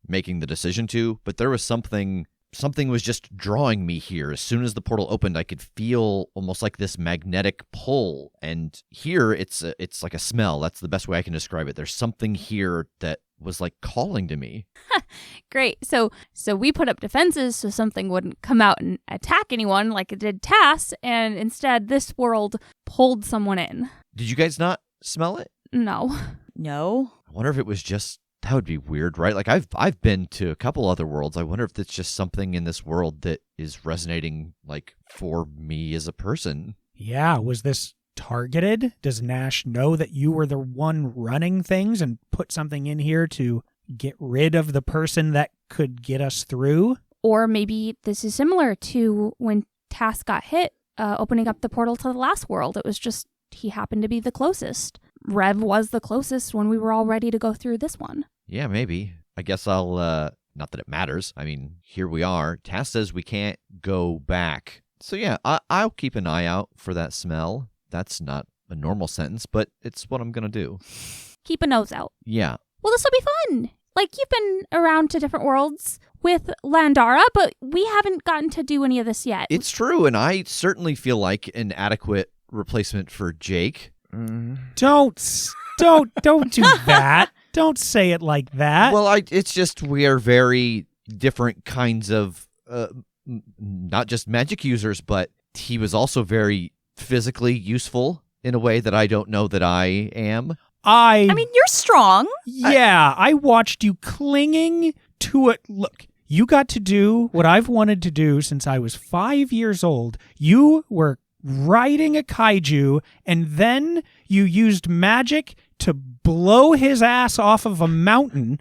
making the decision to, but there was something was just drawing me here. As soon as the portal opened, I could feel almost like this magnetic pull. And here, it's like a smell. That's the best way I can describe it. There's something here that was calling to me. Great. So we put up defenses so something wouldn't come out and attack anyone like it did Tass, and instead this world pulled someone in. Did you guys not smell it? No. No. I wonder if it was just... That would be weird, right? I've been to a couple other worlds. I wonder if it's just something in this world that is resonating for me as a person. Yeah, was this targeted? Does Nash know that you were the one running things and put something in here to get rid of the person that could get us through? Or maybe this is similar to when Tass got hit, opening up the portal to the last world. It was just he happened to be the closest. Rev was the closest when we were all ready to go through this one. Yeah, maybe. I guess I'll, not that it matters. I mean, here we are. Tass says we can't go back. So yeah, I'll keep an eye out for that smell. That's not a normal sentence, but it's what I'm going to do. Keep a nose out. Yeah. Well, this will be fun. You've been around to different worlds with Landara, but we haven't gotten to do any of this yet. It's true, and I certainly feel like an adequate replacement for Jake. Don't do that. Don't say it like that. Well, it's just we are very different kinds of, not just magic users, but he was also very physically useful in a way that I don't know that I am. I mean, you're strong. Yeah, I watched you clinging to it. Look, you got to do what I've wanted to do since I was 5 years old. You were riding a kaiju, and then you used magic to blow his ass off of a mountain.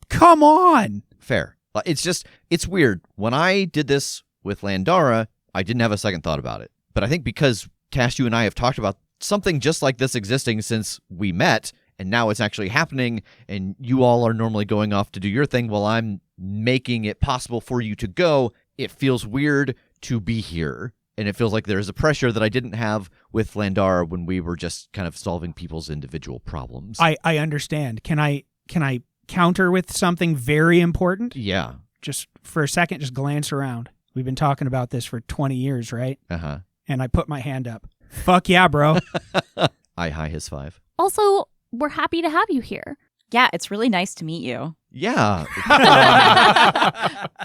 Come on. Fair. It's weird. When I did this with Landara, I didn't have a second thought about it. But I think because Tash, you and I have talked about something just like this existing since we met, and now it's actually happening, and you all are normally going off to do your thing while I'm making it possible for you to go, it feels weird to be here. And it feels like there's a pressure that I didn't have with Landara when we were just kind of solving people's individual problems. I understand. Can I counter with something very important? Yeah. Just for a second, just glance around. We've been talking about this for 20 years, right? Uh-huh. And I put my hand up. Fuck yeah, bro. I high his 5. Also, we're happy to have you here. Yeah, it's really nice to meet you. Yeah.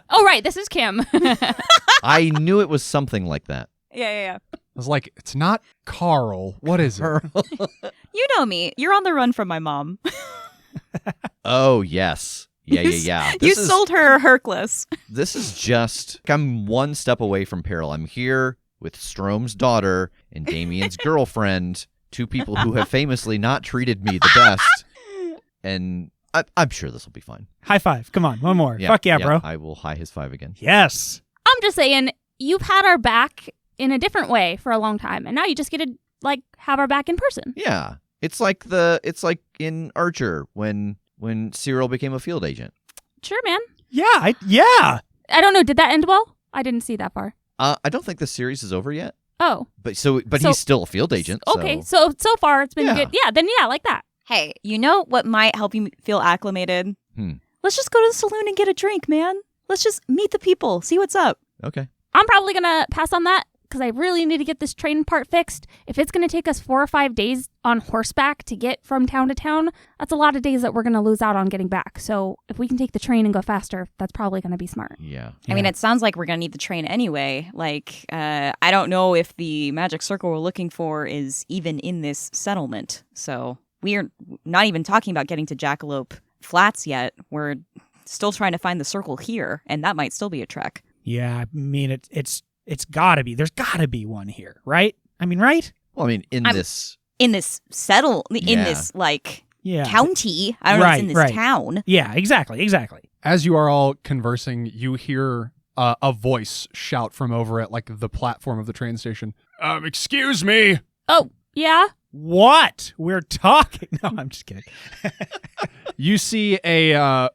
Oh, right. This is Kim. I knew it was something like that. Yeah. I was like, it's not Carl. What is it? You know me. You're on the run from my mom. Oh, yes. Yeah. You sold her Hercules. This is just, I'm one step away from peril. I'm here with Strome's daughter and Damien's girlfriend, two people who have famously not treated me the best. And I'm sure this will be fine. High five. Come on, one more. Fuck yeah, bro. I will high his five again. Yes. I'm just saying, you've had our back in a different way for a long time, and now you just get to have our back in person. Yeah. It's like in Archer when Cyril became a field agent. Sure, man. Yeah. Yeah. I don't know. Did that end well? I didn't see that far. I don't think the series is over yet. Oh. But he's still a field agent. Okay. So far it's been good. Yeah. Then like that. Hey, you know what might help you feel acclimated? Let's just go to the saloon and get a drink, man. Let's just meet the people, see what's up. Okay. I'm probably going to pass on that because I really need to get this train part fixed. If it's going to take us 4 or 5 days on horseback to get from town to town, that's a lot of days that we're going to lose out on getting back. So if we can take the train and go faster, that's probably going to be smart. Yeah. I mean, it sounds like we're going to need the train anyway. I don't know if the magic circle we're looking for is even in this settlement. So we're not even talking about getting to Jackalope Flats yet. We're still trying to find the circle here, and that might still be a trek. Yeah, I mean, it's gotta be. There's gotta be one here, right? I mean, right? Well, I mean, in this county. I don't know if it's in this town. Yeah, exactly. As you are all conversing, you hear a voice shout from over at the platform of the train station. Excuse me. Oh, yeah? What? We're talking. No, I'm just kidding. You see a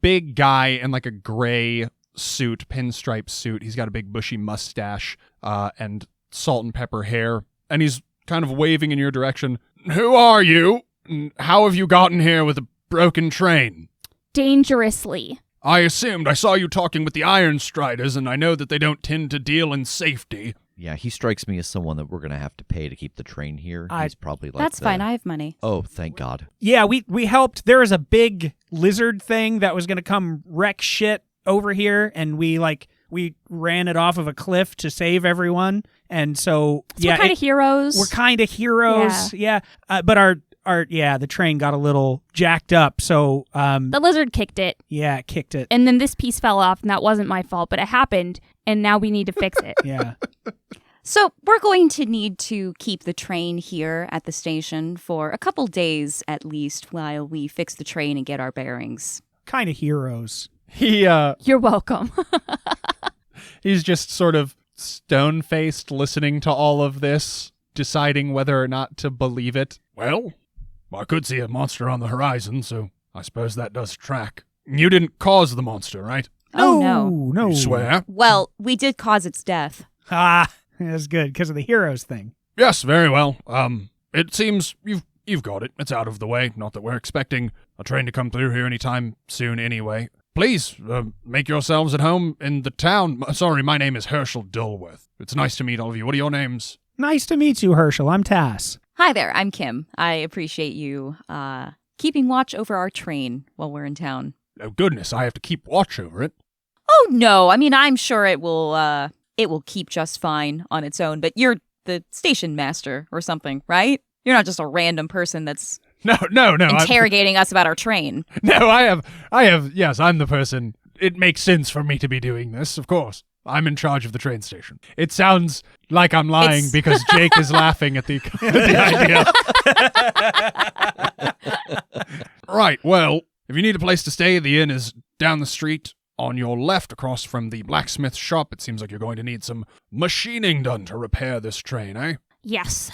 big guy in a gray suit, pinstripe suit. He's got a big bushy mustache and salt and pepper hair, and he's kind of waving in your direction. Who are you? How have you gotten here with a broken train? Dangerously. I assumed. I saw you talking with the Iron Striders, and I know that they don't tend to deal in safety. Yeah, he strikes me as someone that we're going to have to pay to keep the train here. He's probably That's fine. I have money. Oh, thank God. Yeah, we helped. There was a big lizard thing that was going to come wreck shit over here, and we ran it off of a cliff to save everyone. And so, we're kind of heroes. We're kind of heroes. Yeah. But the train got a little jacked up. So the lizard kicked it. Yeah, it kicked it. And then this piece fell off, and that wasn't my fault, but it happened, and now we need to fix it. Yeah. So we're going to need to keep the train here at the station for a couple days at least while we fix the train and get our bearings. Kind of heroes. You're welcome. He's just sort of stone-faced listening to all of this, deciding whether or not to believe it. Well, I could see a monster on the horizon, so I suppose that does track. You didn't cause the monster, right? Oh, no. You swear? Well, we did cause its death. That's good, because of the heroes thing. Yes, very well. It seems you've got it. It's out of the way. Not that we're expecting a train to come through here anytime soon anyway. Please, make yourselves at home in the town. Sorry, my name is Herschel Dulworth. It's nice to meet all of you. What are your names? Nice to meet you, Herschel. I'm Tass. Hi there, I'm Kim. I appreciate you keeping watch over our train while we're in town. Oh, goodness, I have to keep watch over it. Oh, no. I mean, I'm sure it will keep just fine on its own, but you're the station master or something, right? You're not just a random person that's No. interrogating us about our train. No, I have, yes, I'm the person. It makes sense for me to be doing this, of course. I'm in charge of the train station. It sounds like I'm lying because Jake is laughing at the idea. Right, well, if you need a place to stay, the inn is down the street on your left across from the blacksmith shop. It seems like you're going to need some machining done to repair this train, eh? Yes.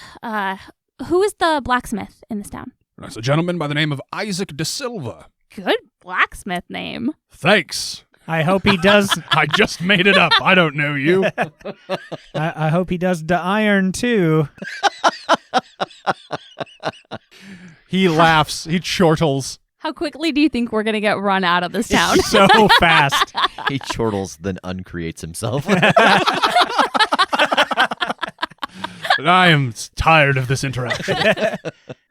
Who is the blacksmith in this town? That's a gentleman by the name of Isaac De Silva. Good blacksmith name. Thanks. I hope he does. I just made it up. I don't know you. I hope he does the iron, too. He laughs. He chortles. How quickly do you think we're going to get run out of this town? So fast. He chortles, then uncreates himself. I am tired of this interaction.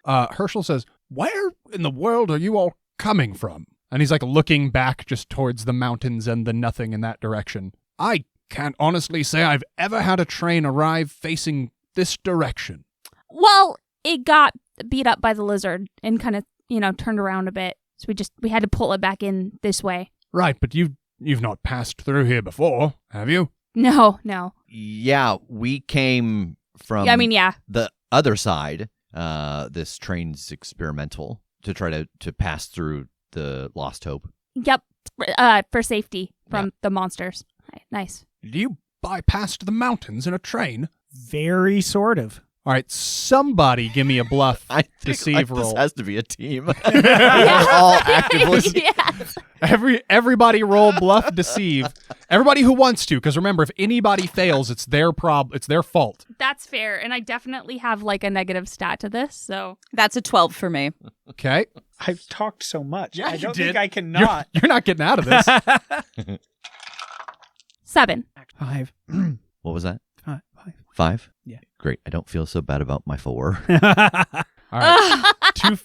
Herschel says, where in the world are you all coming from? And he's looking back just towards the mountains and the nothing in that direction. I can't honestly say I've ever had a train arrive facing this direction. Well, it got beat up by the lizard and kind of, turned around a bit. It's So we had to pull it back in this way. Right, but you've not passed through here before, have you? No. Yeah, we came from Yeah. the other side. This train's experimental to try to pass through the Lost Hope. Yep. For safety from the monsters. Nice. You bypassed the mountains in a train? Very sort of. All right, somebody give me a bluff I think deceive roll. This has to be a team. Yeah. We're all actively. Yes. Everybody roll bluff deceive. Everybody who wants to, because remember, if anybody fails, it's their it's their fault. That's fair. And I definitely have like a negative stat to this. So That's a 12 for me. Okay. I've talked so much. Yeah, I you don't did. think I cannot. You're not getting out of this. 7. 5. What was that? 5. 5? Yeah. Great. I don't feel so bad about my 4. All right.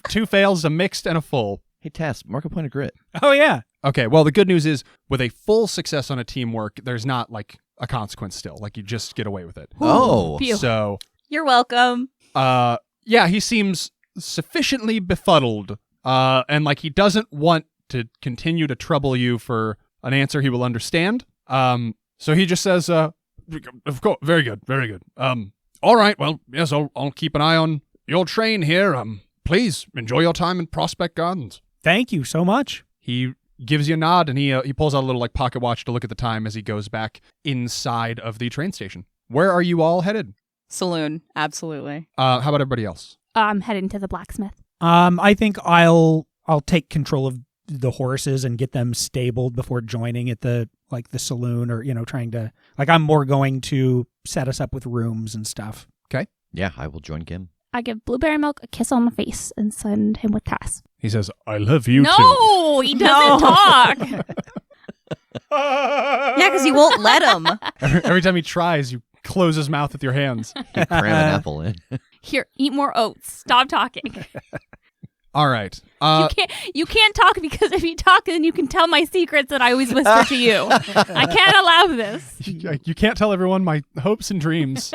two fails, a mixed, and a full. Hey, Tass, mark a point of grit. Oh, yeah. Okay, well, the good news is with a full success on a teamwork, there's not like a consequence still. Like you just get away with it. Oh. Phew. So, You're welcome. yeah, he seems sufficiently befuddled, and like he doesn't want to continue to trouble you for an answer he will understand. So he just says, of course, very good. All right, well, yes, I'll keep an eye on your train here. Please enjoy your time in Prospect Gardens. Thank you so much. He gives you a nod, and he pulls out a little like pocket watch to look at the time as he goes back inside of the train station. Where are you all headed? Saloon, absolutely. How about everybody else? I'm heading to the blacksmith. I think I'll take control of the horses and get them stabled before joining at the saloon, or trying to I'm more going to set us up with rooms and stuff. Yeah, I will join Kim. I give Blueberry Milk a kiss on the face and send him with Tass. He says, I love you too. No, he doesn't talk. Yeah, because you won't let him. Every time he tries, you close his mouth with your hands. You cram an apple in. Here, eat more oats. Stop talking. All right. You can't talk, because if you talk, then you can tell my secrets that I always whisper to you. I can't allow this. You can't tell everyone my hopes and dreams.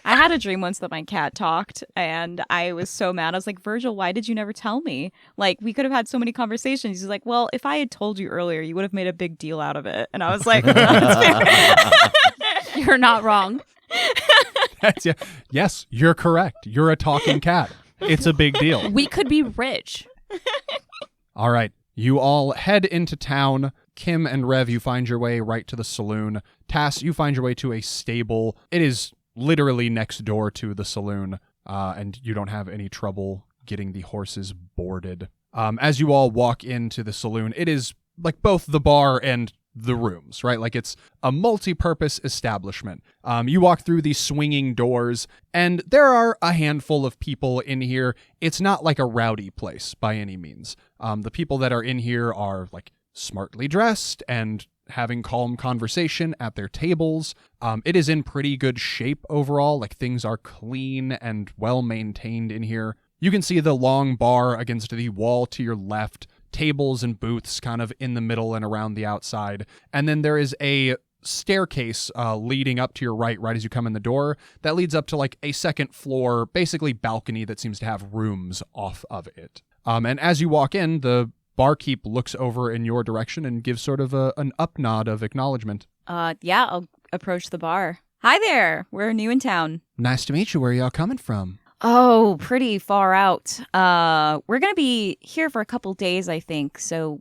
I had a dream once that my cat talked, and I was so mad. I was like, Virgil, why did you never tell me? Like, we could have had so many conversations. He's like, well, if I had told you earlier, you would have made a big deal out of it. And I was like, that's fair. You're not wrong. Yes, you're correct. You're a talking cat. It's a big deal. We could be rich. All right. You all head into town. Kim and Rev, you find your way right to the saloon. Tass, you find your way to a stable. It is literally next door to the saloon, and you don't have any trouble getting the horses boarded. As you all walk into the saloon, it is like both the bar and the rooms, right? Like it's a multi-purpose establishment. You walk through these swinging doors, and there are a handful of people in here. It's not like a rowdy place by any means. The people that are in here are like smartly dressed and having calm conversation at their tables. It is in pretty good shape overall. Like things are clean and well maintained in here. You can see the long bar against the wall to your left, tables and booths kind of in the middle and around the outside. And then there is a staircase leading up to your right as you come in the door that leads up to like a second floor, basically balcony that seems to have rooms off of it. And as you walk in, the barkeep looks over in your direction and gives sort of an up nod of acknowledgement. Yeah, I'll approach the bar. Hi there. We're new in town. Nice to meet you. Where are y'all coming from? Oh, pretty far out. We're going to be here for a couple days, I think. So,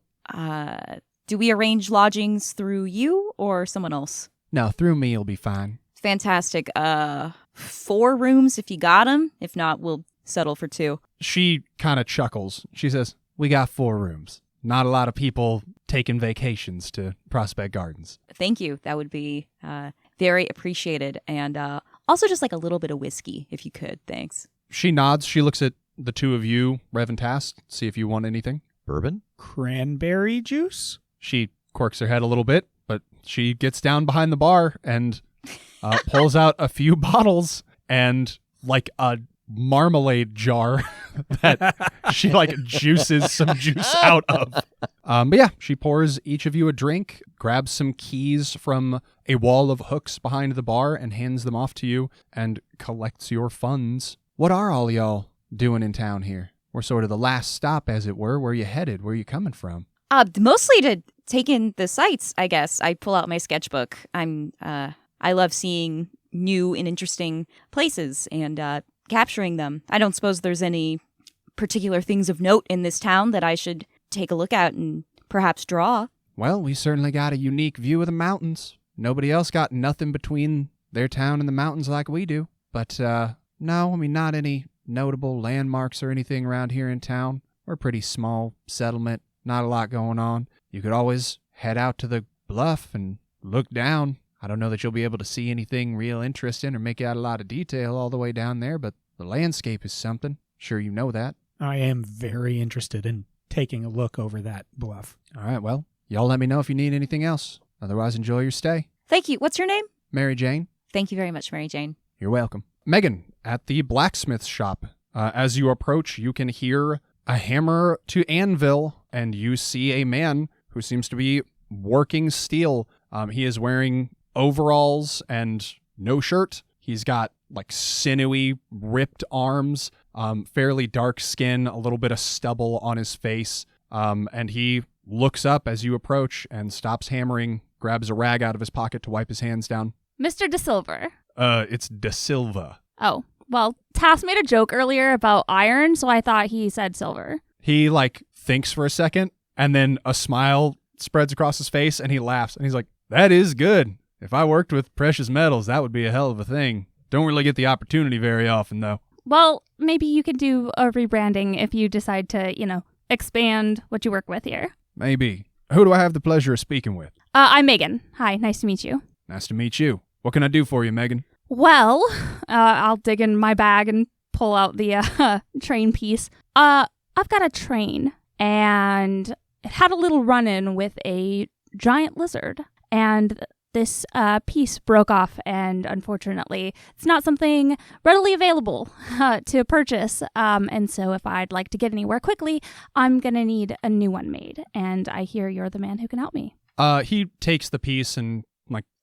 do we arrange lodgings through you or someone else? No, through me you'll be fine. Fantastic. 4 rooms if you got them. If not, we'll settle for 2. She kind of chuckles. She says, we got 4 rooms. Not a lot of people taking vacations to Prospect Gardens. Thank you. That would be very appreciated. And also just like a little bit of whiskey, if you could. Thanks. She nods. She looks at the two of you, Rev and Tass, see if you want anything. Bourbon? Cranberry juice? She quirks her head a little bit, but she gets down behind the bar and pulls out a few bottles and like a marmalade jar that she like juices some juice out of. But yeah, she pours each of you a drink, grabs some keys from a wall of hooks behind the bar and hands them off to you and collects your funds. What are all y'all doing in town here? we're sort of the last stop, as it were. Where are you headed? Where are you coming from? Mostly to take in the sights, I guess. I pull out my sketchbook. I love seeing new and interesting places and capturing them. I don't suppose there's any particular things of note in this town that I should take a look at and perhaps draw. Well, we certainly got a unique view of the mountains. Nobody else got nothing between their town and the mountains like we do. But, no, I mean, not any notable landmarks or anything around here in town. We're a pretty small settlement, not a lot going on. You could always head out to the bluff and look down. I don't know that you'll be able to see anything real interesting or make out a lot of detail all the way down there, but the landscape is something. Sure you know that. I am very interested in taking a look over that bluff. All right, well, y'all let me know if you need anything else. Otherwise, enjoy your stay. Thank you. What's your name? Mary Jane. Thank you very much, Mary Jane. You're welcome. Megan, at the blacksmith shop, as you approach, you can hear a hammer to anvil, and you see a man who seems to be working steel. He is wearing overalls and no shirt. He's got like sinewy, ripped arms, fairly dark skin, a little bit of stubble on his face, and he looks up as you approach and stops hammering, grabs a rag out of his pocket to wipe his hands down. Mr. De Silver. It's De Silva. Oh, well, Tass made a joke earlier about iron, so I thought he said silver. He, thinks for a second, and then a smile spreads across his face, and he laughs, and he's like, that is good. If I worked with precious metals, that would be a hell of a thing. Don't really get the opportunity very often, though. Well, maybe you could do a rebranding if you decide to, expand what you work with here. Maybe. Who do I have the pleasure of speaking with? I'm Megan. Hi, nice to meet you. Nice to meet you. What can I do for you, Megan? Well, I'll dig in my bag and pull out the train piece. I've got a train, and it had a little run-in with a giant lizard, and this piece broke off, and unfortunately, it's not something readily available to purchase, and so if I'd like to get anywhere quickly, I'm going to need a new one made, and I hear you're the man who can help me. He takes the piece and,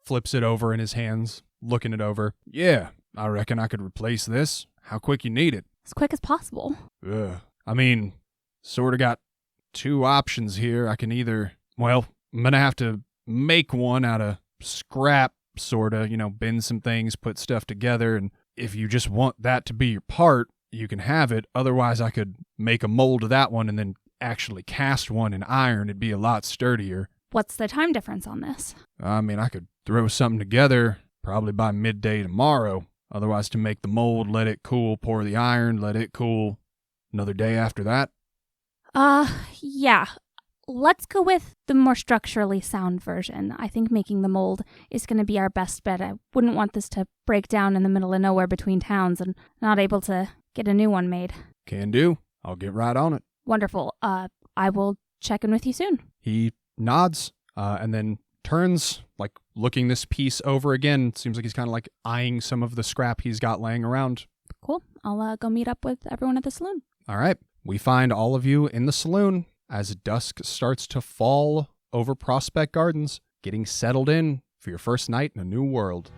flips it over in his hands, looking it over. Yeah, I reckon I could replace this. How quick you need it? As quick as possible. I mean, sort of got two options here. I can either, I'm going to have to make one out of scrap, sort of, bend some things, put stuff together, and if you just want that to be your part, you can have it. Otherwise, I could make a mold of that one and then actually cast one in iron. It'd be a lot sturdier. What's the time difference on this? I mean, I could throw something together probably by midday tomorrow. Otherwise, to make the mold, let it cool, pour the iron, let it cool. Another day after that. Yeah. Let's go with the more structurally sound version. I think making the mold is going to be our best bet. I wouldn't want this to break down in the middle of nowhere between towns and not able to get a new one made. Can do. I'll get right on it. Wonderful. I will check in with you soon. He nods, and then turns, looking this piece over again. Seems like he's kind of eyeing some of the scrap he's got laying around. Cool. I'll go meet up with everyone at the saloon. All right. We find all of you in the saloon as dusk starts to fall over Prospect Gardens, getting settled in for your first night in a new world.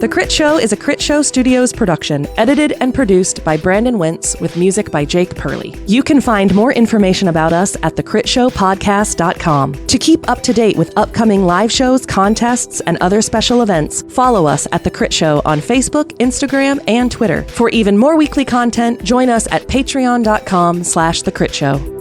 The Critshow is a Critshow Studios production, edited and produced by Brandon Wentz with music by Jake Purley. You can find more information about us at thecritshowpodcast.com. To keep up to date with upcoming live shows, contests, and other special events, follow us at The Crit Show on Facebook, Instagram, and Twitter. For even more weekly content, join us at patreon.com/thecritShow.